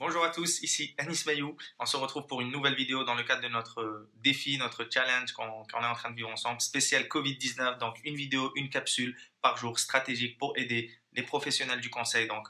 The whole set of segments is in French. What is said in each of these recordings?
Bonjour à tous, ici Anis Mayou. On se retrouve pour une nouvelle vidéo dans le cadre de notre défi, notre challenge qu'on est en train de vivre ensemble, spécial Covid-19. Donc une vidéo, une capsule par jour stratégique pour aider les professionnels du conseil donc,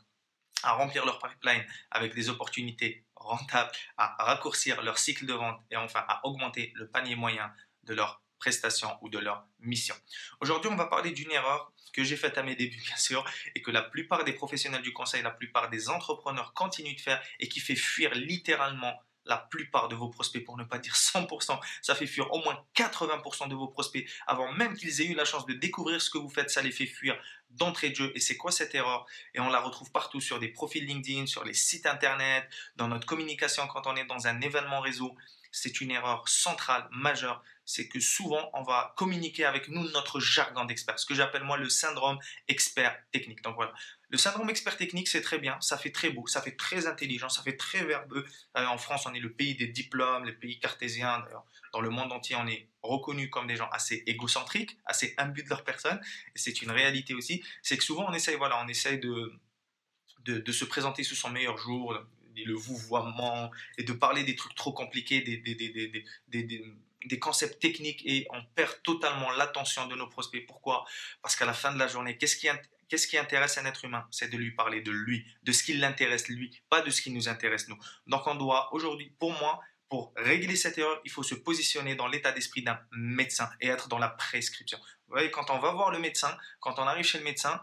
à remplir leur pipeline avec des opportunités rentables, à raccourcir leur cycle de vente et enfin à augmenter le panier moyen de leurs prestations ou de leur mission. Aujourd'hui, on va parler d'une erreur que j'ai faite à mes débuts, bien sûr, et que la plupart des professionnels du conseil, la plupart des entrepreneurs continuent de faire et qui fait fuir littéralement la plupart de vos prospects, pour ne pas dire 100%, ça fait fuir au moins 80% de vos prospects avant même qu'ils aient eu la chance de découvrir ce que vous faites, ça les fait fuir d'entrée de jeu. Et c'est quoi cette erreur? Et on la retrouve partout sur des profils LinkedIn, sur les sites internet, dans notre communication quand on est dans un événement réseau. C'est une erreur centrale, majeure, c'est que souvent on va communiquer avec nous notre jargon d'expert, ce que j'appelle moi le syndrome expert technique. Donc voilà, le syndrome expert technique c'est très bien, ça fait très beau, ça fait très intelligent, ça fait très verbeux. En France on est le pays des diplômes, le pays cartésien, d'ailleurs dans le monde entier on est reconnu comme des gens assez égocentriques, assez imbus de leur personne, et c'est une réalité aussi, c'est que souvent on essaye, voilà, on essaye de se présenter sous son meilleur jour, le vouvoiement, et de parler des trucs trop compliqués, des concepts techniques, et on perd totalement l'attention de nos prospects. Pourquoi? Parce qu'à la fin de la journée, qu'est-ce qui intéresse un être humain? C'est de lui parler de lui, de ce qui l'intéresse lui, pas de ce qui nous intéresse nous. Donc on doit aujourd'hui, pour moi, pour régler cette erreur, il faut se positionner dans l'état d'esprit d'un médecin et être dans la prescription. Vous voyez, quand on va voir le médecin, quand on arrive chez le médecin,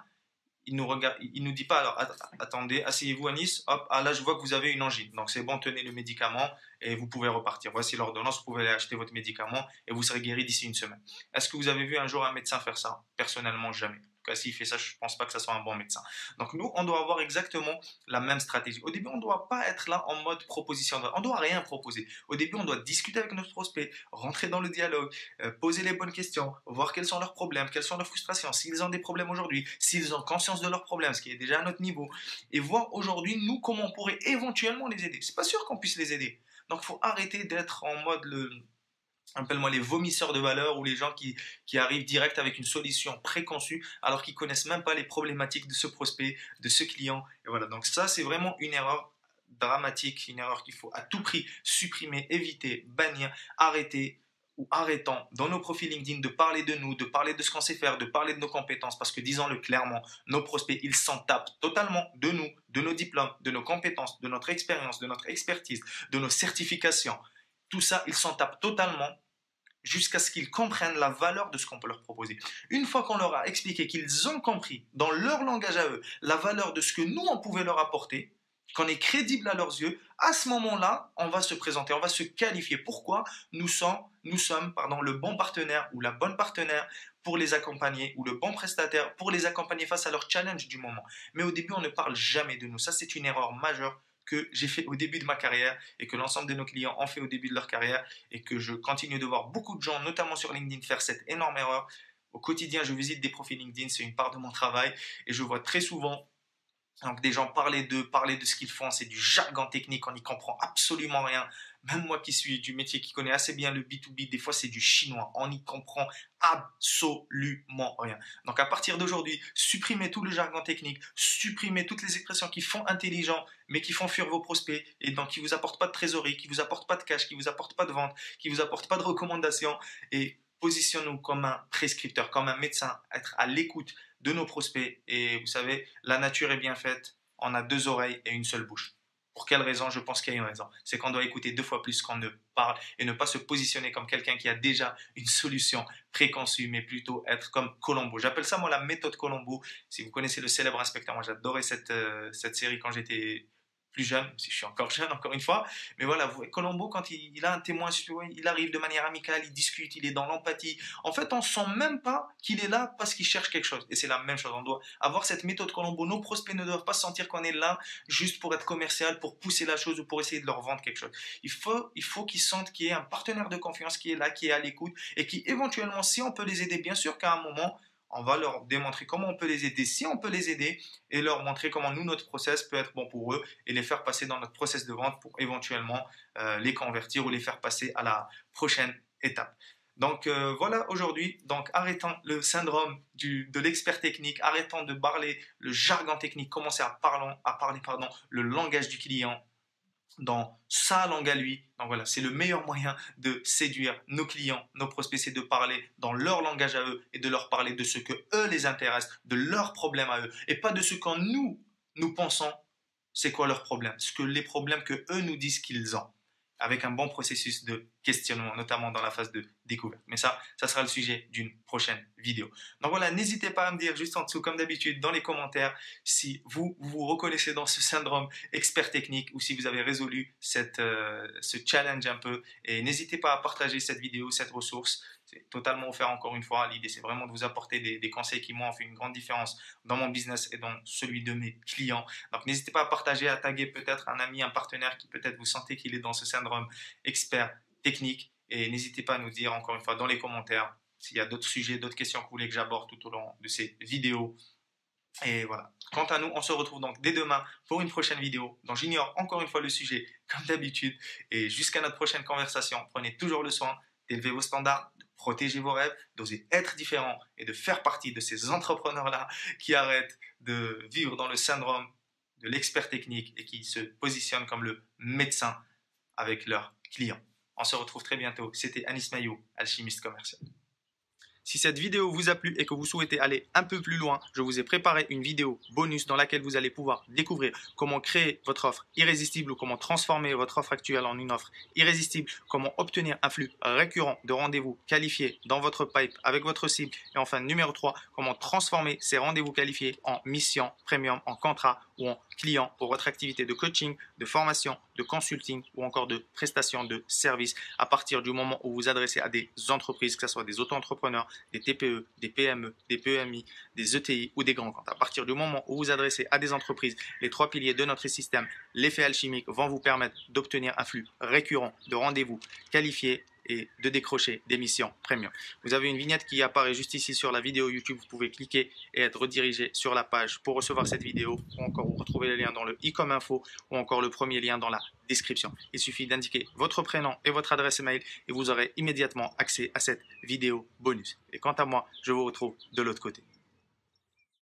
il nous regarde, il nous dit pas alors attendez, asseyez-vous à Nice, hop, ah là je vois que vous avez une angine, donc c'est bon, tenez le médicament et vous pouvez repartir. Voici l'ordonnance, vous pouvez aller acheter votre médicament et vous serez guéri d'ici une semaine. Est-ce que vous avez vu un jour un médecin faire ça? Personnellement, jamais. En tout cas, s'il fait ça, je ne pense pas que ça soit un bon médecin. Donc nous, on doit avoir exactement la même stratégie. Au début, on ne doit pas être là en mode proposition. On ne doit rien proposer. Au début, on doit discuter avec notre prospect, rentrer dans le dialogue, poser les bonnes questions, voir quels sont leurs problèmes, quelles sont leurs frustrations, s'ils ont des problèmes aujourd'hui, s'ils ont conscience de leurs problèmes, ce qui est déjà à notre niveau, et voir aujourd'hui, nous, comment on pourrait éventuellement les aider. C'est pas sûr qu'on puisse les aider. Donc, il faut arrêter d'être en mode appelle-moi les vomisseurs de valeur, ou les gens qui arrivent direct avec une solution préconçue alors qu'ils connaissent même pas les problématiques de ce prospect, de ce client. Et voilà, donc ça c'est vraiment une erreur dramatique, une erreur qu'il faut à tout prix supprimer, éviter, bannir, arrêter ou arrêtant dans nos profils LinkedIn de parler de nous, de parler de ce qu'on sait faire, de parler de nos compétences, parce que disons-le clairement, nos prospects, ils s'en tapent totalement de nous, de nos diplômes, de nos compétences, de notre expérience, de notre expertise, de nos certifications. Tout ça, ils s'en tapent totalement jusqu'à ce qu'ils comprennent la valeur de ce qu'on peut leur proposer. Une fois qu'on leur a expliqué qu'ils ont compris, dans leur langage à eux, la valeur de ce que nous, on pouvait leur apporter, qu'on est crédible à leurs yeux, à ce moment-là, on va se présenter, on va se qualifier. Pourquoi nous sommes le bon partenaire ou la bonne partenaire pour les accompagner, ou le bon prestataire pour les accompagner face à leur challenge du moment. Mais au début, on ne parle jamais de nous. Ça, c'est une erreur majeure que j'ai fait au début de ma carrière et que l'ensemble de nos clients ont fait au début de leur carrière, et que je continue de voir beaucoup de gens, notamment sur LinkedIn, faire cette énorme erreur. Au quotidien, je visite des profils LinkedIn, c'est une part de mon travail, et je vois très souvent donc des gens parler de ce qu'ils font, c'est du jargon technique, on n'y comprend absolument rien. Même moi qui suis du métier, qui connais assez bien le B2B, des fois c'est du chinois, on n'y comprend absolument rien. Donc à partir d'aujourd'hui, supprimez tout le jargon technique, supprimez toutes les expressions qui font intelligent, mais qui font fuir vos prospects, et donc qui vous apportent pas de trésorerie, qui vous apportent pas de cash, qui vous apportent pas de vente, qui vous apportent pas de recommandations, et positionnons-nous comme un prescripteur, comme un médecin, être à l'écoute de nos prospects. Et vous savez, la nature est bien faite, on a deux oreilles et une seule bouche. Pour quelle raison? Je pense qu'il y a une raison. C'est qu'on doit écouter deux fois plus qu'on ne parle, et ne pas se positionner comme quelqu'un qui a déjà une solution préconçue, mais plutôt être comme Colombo. J'appelle ça moi la méthode Colombo. Si vous connaissez le célèbre inspecteur, moi j'adorais cette série quand j'étais plus jeune, si je suis encore jeune encore une fois, mais voilà, Colombo, quand il a un témoin, il arrive de manière amicale, il discute, il est dans l'empathie. En fait, on sent même pas qu'il est là parce qu'il cherche quelque chose. Et c'est la même chose, on doit avoir cette méthode Colombo. Nos prospects ne doivent pas sentir qu'on est là juste pour être commercial, pour pousser la chose ou pour essayer de leur vendre quelque chose. Il faut qu'ils sentent qu'il y ait un partenaire de confiance qui est là, qui est à l'écoute, et qui éventuellement, si on peut les aider, bien sûr qu'à un moment, on va leur démontrer comment on peut les aider, si on peut les aider, et leur montrer comment nous, notre process peut être bon pour eux, et les faire passer dans notre process de vente pour éventuellement les convertir ou les faire passer à la prochaine étape. Donc voilà aujourd'hui, donc arrêtons le syndrome de l'expert technique, arrêtons de parler le jargon technique, commencez à parler le langage du client, dans sa langue à lui. Donc voilà, c'est le meilleur moyen de séduire nos clients, nos prospects, c'est de parler dans leur langage à eux et de leur parler de ce que eux les intéresse, de leurs problèmes à eux, et pas de ce qu'en nous pensons, c'est quoi leurs problèmes, ce que les problèmes que eux nous disent qu'ils ont, avec un bon processus de questionnement, notamment dans la phase de découverte. Mais ça sera le sujet d'une prochaine vidéo. Donc voilà, n'hésitez pas à me dire juste en dessous, comme d'habitude, dans les commentaires, si vous reconnaissez dans ce syndrome expert technique ou si vous avez résolu ce challenge un peu. Et n'hésitez pas à partager cette vidéo, cette ressource. C'est totalement offert encore une fois. L'idée, c'est vraiment de vous apporter des conseils qui m'ont fait une grande différence dans mon business et dans celui de mes clients. Donc, n'hésitez pas à partager, à taguer peut-être un ami, un partenaire qui peut-être vous sentez qu'il est dans ce syndrome expert technique. Et n'hésitez pas à nous dire encore une fois dans les commentaires s'il y a d'autres sujets, d'autres questions que vous voulez que j'aborde tout au long de ces vidéos. Et voilà. Quant à nous, on se retrouve donc dès demain pour une prochaine vidéo dont j'ignore encore une fois le sujet comme d'habitude. Et jusqu'à notre prochaine conversation, prenez toujours le soin d'élever vos standards, de protéger vos rêves, d'oser être différent et de faire partie de ces entrepreneurs-là qui arrêtent de vivre dans le syndrome de l'expert technique et qui se positionnent comme le médecin avec leurs clients. On se retrouve très bientôt. C'était Anis Maillot, alchimiste commercial. Si cette vidéo vous a plu et que vous souhaitez aller un peu plus loin, je vous ai préparé une vidéo bonus dans laquelle vous allez pouvoir découvrir comment créer votre offre irrésistible ou comment transformer votre offre actuelle en une offre irrésistible, comment obtenir un flux récurrent de rendez-vous qualifiés dans votre pipe avec votre cible et enfin numéro 3, comment transformer ces rendez-vous qualifiés en mission premium, en contrat ou en client pour votre activité de coaching, de formation, de consulting ou encore de prestation de services à partir du moment où vous adressez à des entreprises, que ce soit des auto-entrepreneurs, des TPE, des PME, des PMI, des ETI ou des grands comptes. À partir du moment où vous adressez à des entreprises, les 3 piliers de notre système, l'effet alchimique, vont vous permettre d'obtenir un flux récurrent de rendez-vous qualifiés et de décrocher des missions premium. Vous avez une vignette qui apparaît juste ici sur la vidéo YouTube. Vous pouvez cliquer et être redirigé sur la page pour recevoir cette vidéo ou encore vous retrouvez les liens dans le i comme info ou encore le premier lien dans la description. Il suffit d'indiquer votre prénom et votre adresse email et vous aurez immédiatement accès à cette vidéo bonus. Et quant à moi, je vous retrouve de l'autre côté.